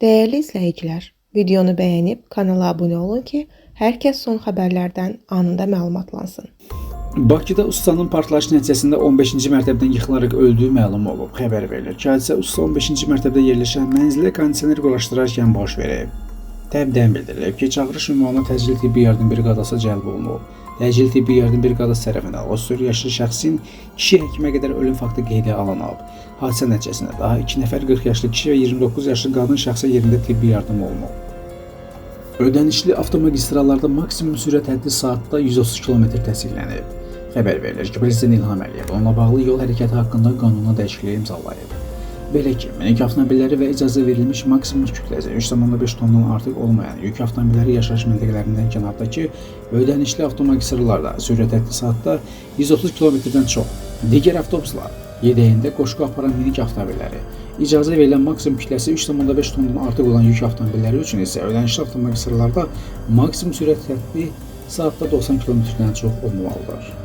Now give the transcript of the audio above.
Değerli izləyicilər, videonu bəyənib kanala abunə olun ki, hər kəs son xəbərlərdən anında məlumatlansın. Bakıda ustanın partlayış nəticəsində 15-ci mərtəbədən yıxılaraq öldüyü məlum olub. Xəbər verilir ki, hadisə usta 15-ci mərtəbədə yerləşən mənzilə kondisioner quraşdırarkən baş verib. Təbdən bildirilib ki, çağırış ünvanına təcili tibbi yardım briqadası cəlb olunub. Təcili tibbi yardım briqadası tərəfindən 34 yaşlı şəxsin kişi həkimə qədər ölüm faktı qeydə alınıb. Hadisə nəticəsində daha 2 nəfər 40 yaşlı kişi və 29 yaşlı qadın şəxsə yerində tibbi yardım olunub. Ödənişli avtomagistrallarda maksimum sürət həddi saatda 130 km təsdiqlənib. Xəbər verilir ki, Prezident İlham Əliyev onunla bağlı yol hərəkəti haqqında qanuna dəyişiklik imzalayıb. Belə ki, minik avtomobilləri və icazə verilmiş maksimum kütləsi 3,5 tondan artıq olmayan yük avtomobilləri yaşayış məntəqələrindən kənardakı ödənişli avtomagistrallarda sürət həddi saatda 130 km-dən çox, digər avtobuslar, yedəyində qoşqu aparan minik avtomobilləri, icazə verilən maksimum kütləsi 3,5 tondan artıq olan yük avtomobilləri üçün isə ödənişli avtomagistrallarda maksimum sürət həddi saatda 90 km-dən çox olmalıdır.